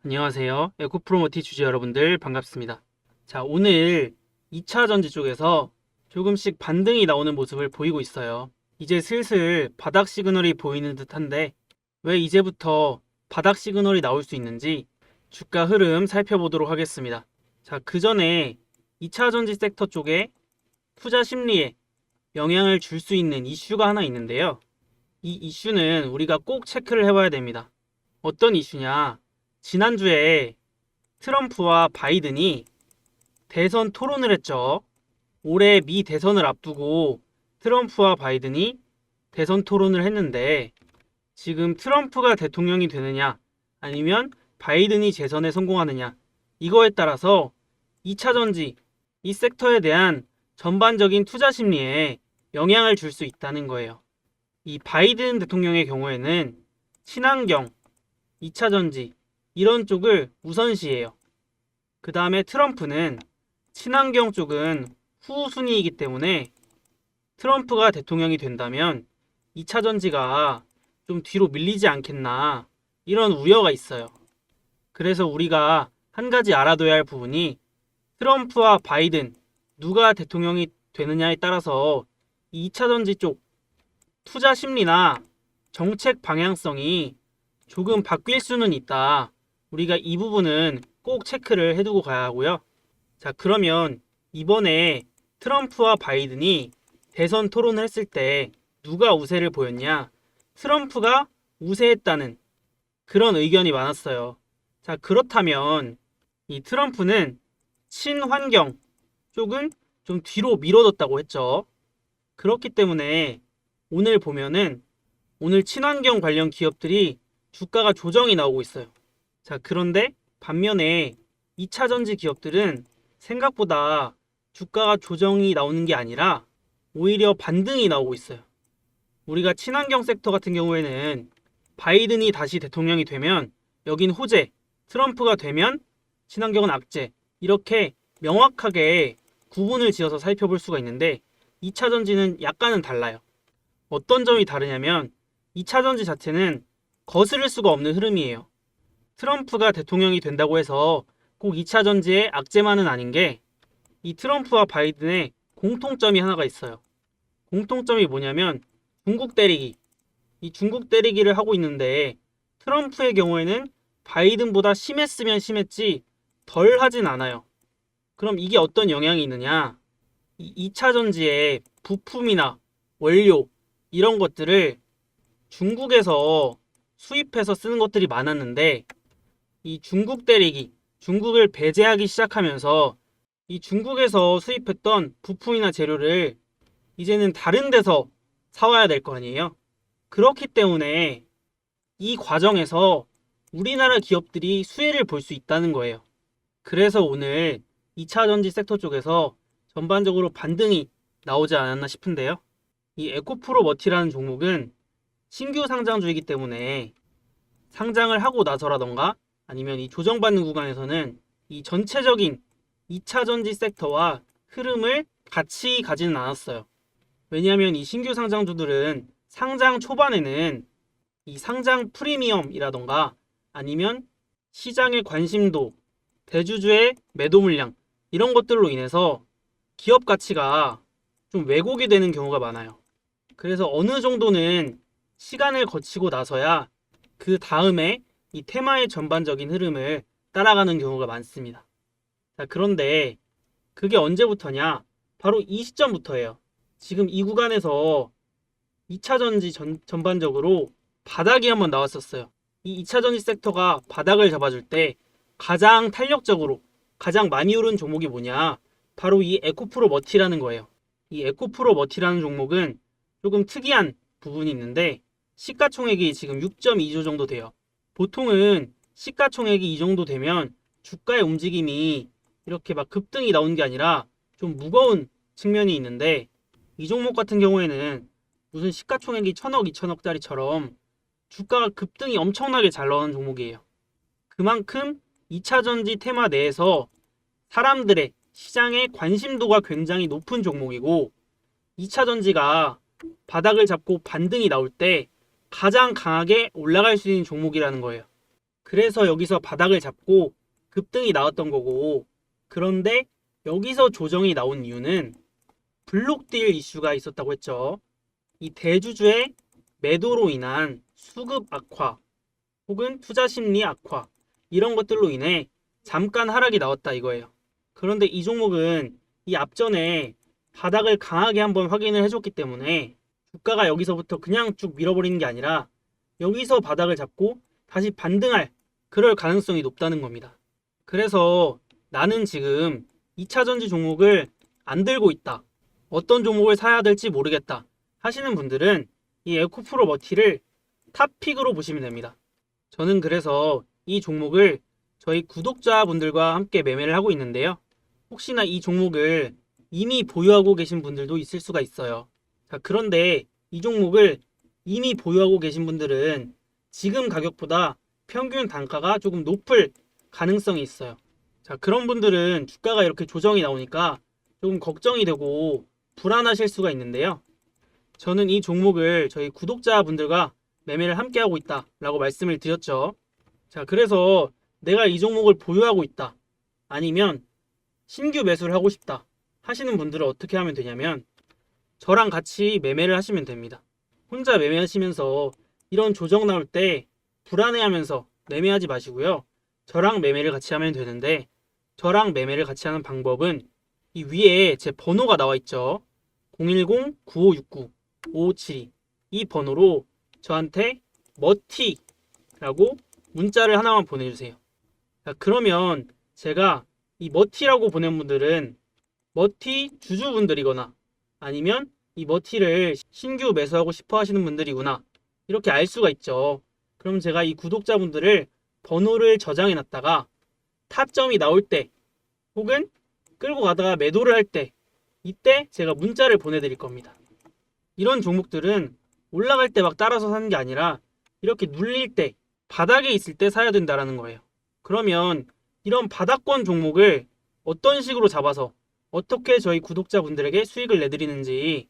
안녕하세요. 에코프로모티 주주 여러분들 반갑습니다. 자, 오늘 2차 전지 쪽에서 조금씩 반등이 나오는 모습을 보이고 있어요. 이제 슬슬 바닥 시그널이 보이는 듯한데 왜 이제부터 바닥 시그널이 나올 수 있는지 주가 흐름 살펴보도록 하겠습니다. 자, 그 전에 2차 전지 섹터 쪽에 투자 심리에 영향을 줄 수 있는 이슈가 하나 있는데요. 이 이슈는 우리가 꼭 체크를 해봐야 됩니다. 어떤 이슈냐? 지난주에 트럼프와 바이든이 대선 토론을 했죠. 올해 미 대선을 앞두고 트럼프와 바이든이 대선 토론을 했는데 지금 트럼프가 대통령이 되느냐 아니면 바이든이 재선에 성공하느냐 이거에 따라서 2차 전지 이 섹터에 대한 전반적인 투자 심리에 영향을 줄 수 있다는 거예요. 이 바이든 대통령의 경우에는 친환경, 2차 전지 이런 쪽을 우선시해요. 그 다음에 트럼프는 친환경 쪽은 후순위이기 때문에 트럼프가 대통령이 된다면 2차 전지가 좀 뒤로 밀리지 않겠나 이런 우려가 있어요. 그래서 우리가 한 가지 알아둬야 할 부분이 트럼프와 바이든 누가 대통령이 되느냐에 따라서 2차 전지 쪽 투자 심리나 정책 방향성이 조금 바뀔 수는 있다. 우리가 이 부분은 꼭 체크를 해두고 가야 하고요. 자, 그러면 이번에 트럼프와 바이든이 대선 토론을 했을 때 누가 우세를 보였냐? 트럼프가 우세했다는 그런 의견이 많았어요. 자, 그렇다면 이 트럼프는 친환경 쪽은 좀 뒤로 미뤄뒀다고 했죠. 그렇기 때문에 오늘 보면은 오늘 친환경 관련 기업들이 주가가 조정이 나오고 있어요. 자, 그런데 반면에 2차 전지 기업들은 생각보다 주가가 조정이 나오는 게 아니라 오히려 반등이 나오고 있어요. 우리가 친환경 섹터 같은 경우에는 바이든이 다시 대통령이 되면 여긴 호재, 트럼프가 되면 친환경은 악재 이렇게 명확하게 구분을 지어서 살펴볼 수가 있는데 2차 전지는 약간은 달라요. 어떤 점이 다르냐면 2차 전지 자체는 거스를 수가 없는 흐름이에요. 트럼프가 대통령이 된다고 해서 꼭 2차 전지의 악재만은 아닌 게 이 트럼프와 바이든의 공통점이 하나가 있어요. 공통점이 뭐냐면 중국 때리기. 이 중국 때리기를 하고 있는데 트럼프의 경우에는 바이든보다 심했으면 심했지 덜 하진 않아요. 그럼 이게 어떤 영향이 있느냐? 이 2차 전지의 부품이나 원료 이런 것들을 중국에서 수입해서 쓰는 것들이 많았는데 이 중국 때리기, 중국을 배제하기 시작하면서 이 중국에서 수입했던 부품이나 재료를 이제는 다른 데서 사와야 될 거 아니에요? 그렇기 때문에 이 과정에서 우리나라 기업들이 수혜를 볼 수 있다는 거예요. 그래서 오늘 2차 전지 섹터 쪽에서 전반적으로 반등이 나오지 않았나 싶은데요. 이 에코프로머티라는 종목은 신규 상장주이기 때문에 상장을 하고 나서라던가 아니면 이 조정받는 구간에서는 이 전체적인 2차 전지 섹터와 흐름을 같이 가지는 않았어요. 왜냐하면 이 신규 상장주들은 상장 초반에는 이 상장 프리미엄이라던가 아니면 시장의 관심도, 대주주의 매도 물량 이런 것들로 인해서 기업 가치가 좀 왜곡이 되는 경우가 많아요. 그래서 어느 정도는 시간을 거치고 나서야 그 다음에 이 테마의 전반적인 흐름을 따라가는 경우가 많습니다. 자, 그런데 그게 언제부터냐? 바로 이 시점부터예요. 지금 이 구간에서 2차 전지 전반적으로 바닥이 한번 나왔었어요. 이 2차 전지 섹터가 바닥을 잡아줄 때 가장 탄력적으로 가장 많이 오른 종목이 뭐냐? 바로 이 에코프로 머티라는 거예요. 이 에코프로 머티라는 종목은 조금 특이한 부분이 있는데 시가총액이 지금 6.2조 정도 돼요. 보통은 시가총액이 이 정도 되면 주가의 움직임이 이렇게 막 급등이 나오는 게 아니라 좀 무거운 측면이 있는데 이 종목 같은 경우에는 무슨 시가총액이 1,000억, 2,000억짜리처럼 주가가 급등이 엄청나게 잘 나오는 종목이에요. 그만큼 2차 전지 테마 내에서 사람들의 시장의 관심도가 굉장히 높은 종목이고 2차 전지가 바닥을 잡고 반등이 나올 때 가장 강하게 올라갈 수 있는 종목이라는 거예요. 그래서 여기서 바닥을 잡고 급등이 나왔던 거고, 그런데 여기서 조정이 나온 이유는 블록딜 이슈가 있었다고 했죠. 이 대주주의 매도로 인한 수급 악화 혹은 투자 심리 악화, 이런 것들로 인해 잠깐 하락이 나왔다 이거예요. 그런데 이 종목은 이 앞전에 바닥을 강하게 한번 확인을 해줬기 때문에 주가가 여기서부터 그냥 쭉 밀어버리는 게 아니라 여기서 바닥을 잡고 다시 반등할 그럴 가능성이 높다는 겁니다. 그래서 나는 지금 2차전지 종목을 안 들고 있다, 어떤 종목을 사야 될지 모르겠다 하시는 분들은 이 에코프로 머티를 탑픽으로 보시면 됩니다. 저는 그래서 이 종목을 저희 구독자분들과 함께 매매를 하고 있는데요. 혹시나 이 종목을 이미 보유하고 계신 분들도 있을 수가 있어요. 자, 그런데 이 종목을 이미 보유하고 계신 분들은 지금 가격보다 평균 단가가 조금 높을 가능성이 있어요. 자, 그런 분들은 주가가 이렇게 조정이 나오니까 조금 걱정이 되고 불안하실 수가 있는데요. 저는 이 종목을 저희 구독자분들과 매매를 함께 하고 있다 라고 말씀을 드렸죠. 자, 그래서 내가 이 종목을 보유하고 있다, 아니면 신규 매수를 하고 싶다 하시는 분들은 어떻게 하면 되냐면 저랑 같이 매매를 하시면 됩니다. 혼자 매매하시면서 이런 조정 나올 때 불안해하면서 매매하지 마시고요. 저랑 매매를 같이 하면 되는데, 저랑 매매를 같이 하는 방법은 이 위에 제 번호가 나와 있죠. 010-9569-5572, 이 번호로 저한테 머티라고 문자를 하나만 보내주세요. 자, 그러면 제가 이 머티라고 보낸 분들은 머티 주주분들이거나 아니면 이 머티를 신규 매수하고 싶어 하시는 분들이구나, 이렇게 알 수가 있죠. 그럼 제가 이 구독자분들을 번호를 저장해 놨다가 타점이 나올 때 혹은 끌고 가다가 매도를 할 때, 이때 제가 문자를 보내드릴 겁니다. 이런 종목들은 올라갈 때 막 따라서 사는 게 아니라 이렇게 눌릴 때, 바닥에 있을 때 사야 된다라는 거예요. 그러면 이런 바닥권 종목을 어떤 식으로 잡아서 어떻게 저희 구독자분들에게 수익을 내드리는지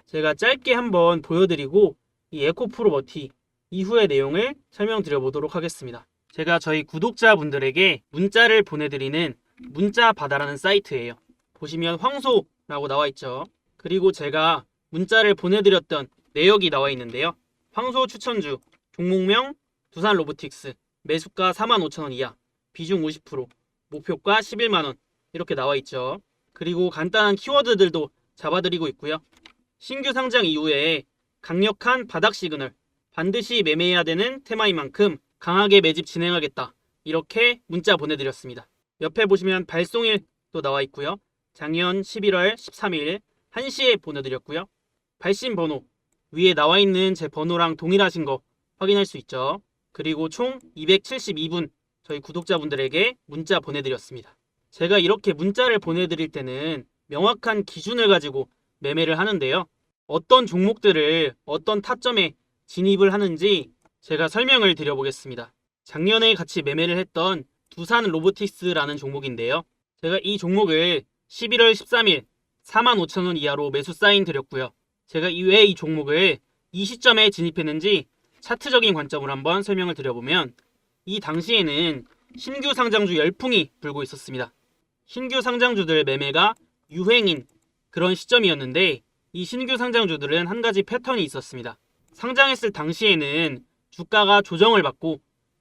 제가 짧게 한번 보여드리고 이 에코프로 머티 이후의 내용을 설명드려 보도록 하겠습니다. 제가 저희 구독자분들에게 문자를 보내드리는 문자바다라는 사이트예요. 보시면 황소라고 나와 있죠. 그리고 제가 문자를 보내드렸던 내역이 나와 있는데요. 황소 추천주, 종목명 두산 로보틱스, 매수가 45,000원 이하, 비중 50%, 목표가 11만원, 이렇게 나와 있죠. 그리고 간단한 키워드들도 잡아드리고 있고요. 신규 상장 이후에 강력한 바닥 시그널, 반드시 매매해야 되는 테마인 만큼 강하게 매집 진행하겠다, 이렇게 문자 보내드렸습니다. 옆에 보시면 발송일 또 나와 있고요. 작년 11월 13일 1시에 보내드렸고요. 발신 번호 위에 나와 있는 제 번호랑 동일하신 거 확인할 수 있죠. 그리고 총 272분 저희 구독자분들에게 문자 보내드렸습니다. 제가 이렇게 문자를 보내드릴 때는 명확한 기준을 가지고 매매를 하는데요. 어떤 종목들을 어떤 타점에 진입을 하는지 제가 설명을 드려보겠습니다. 작년에 같이 매매를 했던 두산 로보틱스라는 종목인데요. 제가 이 종목을 11월 13일 45,000원 이하로 매수 사인 드렸고요. 제가 왜 이 종목을 이 시점에 진입했는지 차트적인 관점으로 한번 설명을 드려보면, 이 당시에는 신규 상장주 열풍이 불고 있었습니다. 신규 상장주들 매매가 유행인 그런 시점이었는데, 이 신규 상장주들은 한 가지 패턴이 있었습니다. 상장했을 당시에는 주가가 조정을 받고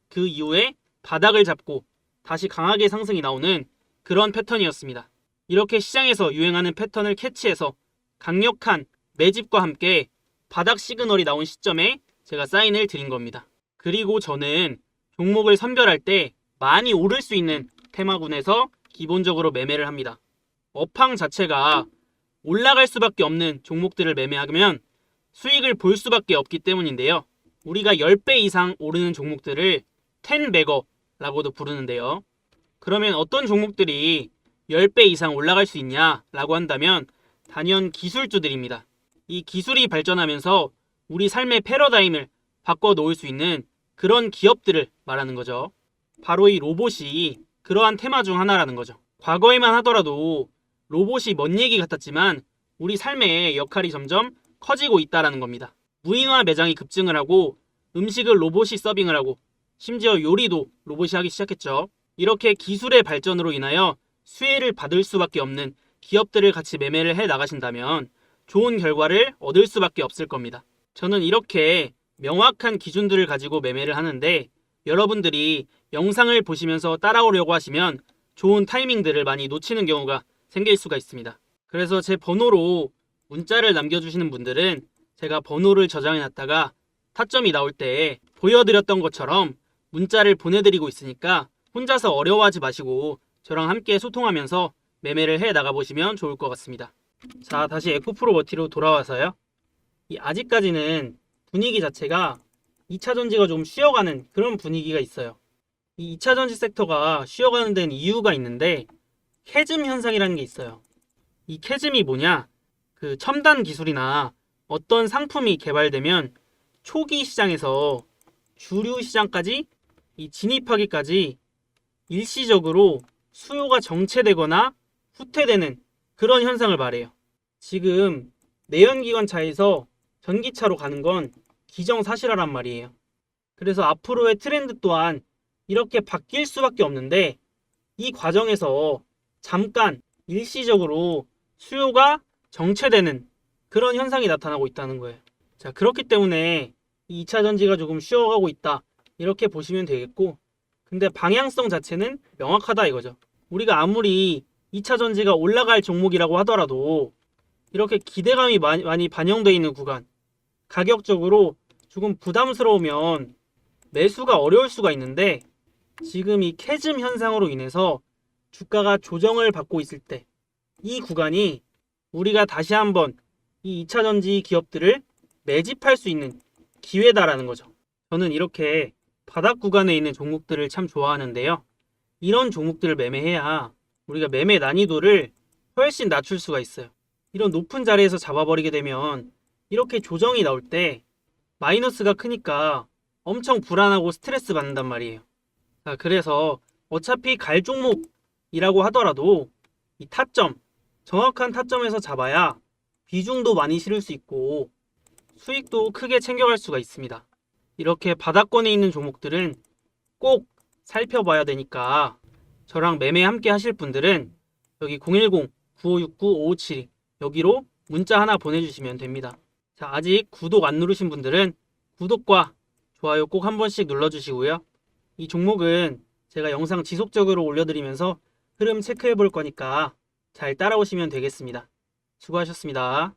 그 이후에 바닥을 잡고 다시 강하게 상승이 나오는 그런 패턴이었습니다. 이렇게 시장에서 유행하는 패턴을 캐치해서 강력한 매집과 함께 바닥 시그널이 나온 시점에 제가 사인을 드린 겁니다. 그리고 저는 종목을 선별할 때 많이 오를 수 있는 테마군에서 기본적으로 매매를 합니다. 업황 자체가 올라갈 수밖에 없는 종목들을 매매하면 수익을 볼 수밖에 없기 때문인데요. 우리가 10배 이상 오르는 종목들을 10배거라고도 부르는데요. 그러면 어떤 종목들이 10배 이상 올라갈 수 있냐라고 한다면 단연 기술주들입니다. 이 기술이 발전하면서 우리 삶의 패러다임을 바꿔놓을 수 있는 그런 기업들을 말하는 거죠. 바로 이 로봇이 그러한 테마 중 하나라는 거죠. 과거에만 하더라도 로봇이 먼 얘기 같았지만 우리 삶의 역할이 점점 커지고 있다는 겁니다. 무인화 매장이 급증을 하고 음식을 로봇이 서빙을 하고 심지어 요리도 로봇이 하기 시작했죠. 이렇게 기술의 발전으로 인하여 수혜를 받을 수밖에 없는 기업들을 같이 매매를 해 나가신다면 좋은 결과를 얻을 수밖에 없을 겁니다. 저는 이렇게 명확한 기준들을 가지고 매매를 하는데 여러분들이 영상을 보시면서 따라오려고 하시면 좋은 타이밍들을 많이 놓치는 경우가 생길 수가 있습니다. 그래서 제 번호로 문자를 남겨주시는 분들은 제가 번호를 저장해 놨다가 타점이 나올 때 보여드렸던 것처럼 문자를 보내드리고 있으니까 혼자서 어려워하지 마시고 저랑 함께 소통하면서 매매를 해 나가보시면 좋을 것 같습니다. 자, 다시 에코프로 머티로 돌아와서요. 아직까지는 분위기 자체가 2차전지가 좀 쉬어가는 그런 분위기가 있어요. 이 2차전지 섹터가 쉬어가는 데는 이유가 있는데 캐즘 현상이라는 게 있어요. 이 캐즘이 뭐냐? 그 첨단 기술이나 어떤 상품이 개발되면 초기 시장에서 주류 시장까지 진입하기까지 일시적으로 수요가 정체되거나 후퇴되는 그런 현상을 말해요. 지금 내연기관차에서 전기차로 가는 건 기정사실화란 말이에요. 그래서 앞으로의 트렌드 또한 이렇게 바뀔 수밖에 없는데 이 과정에서 잠깐 일시적으로 수요가 정체되는 그런 현상이 나타나고 있다는 거예요. 자, 그렇기 때문에 이 2차 전지가 조금 쉬어가고 있다 이렇게 보시면 되겠고, 근데 방향성 자체는 명확하다 이거죠. 우리가 아무리 2차 전지가 올라갈 종목이라고 하더라도 이렇게 기대감이 많이 반영되어 있는 구간, 가격적으로 조금 부담스러우면 매수가 어려울 수가 있는데 지금 이 캐즘 현상으로 인해서 주가가 조정을 받고 있을 때 이 구간이 우리가 다시 한번 이 2차 전지 기업들을 매집할 수 있는 기회다라는 거죠. 저는 이렇게 바닥 구간에 있는 종목들을 참 좋아하는데요. 이런 종목들을 매매해야 우리가 매매 난이도를 훨씬 낮출 수가 있어요. 이런 높은 자리에서 잡아버리게 되면 이렇게 조정이 나올 때 마이너스가 크니까 엄청 불안하고 스트레스 받는단 말이에요. 자, 그래서 어차피 갈 종목이라고 하더라도 이 타점, 정확한 타점에서 잡아야 비중도 많이 실을 수 있고 수익도 크게 챙겨갈 수가 있습니다. 이렇게 바닥권에 있는 종목들은 꼭 살펴봐야 되니까 저랑 매매 함께 하실 분들은 여기 010-9569-5572 여기로 문자 하나 보내주시면 됩니다. 자, 아직 구독 안 누르신 분들은 구독과 좋아요 꼭 한 번씩 눌러주시고요. 이 종목은 제가 영상 지속적으로 올려드리면서 흐름 체크해 볼 거니까 잘 따라오시면 되겠습니다. 수고하셨습니다.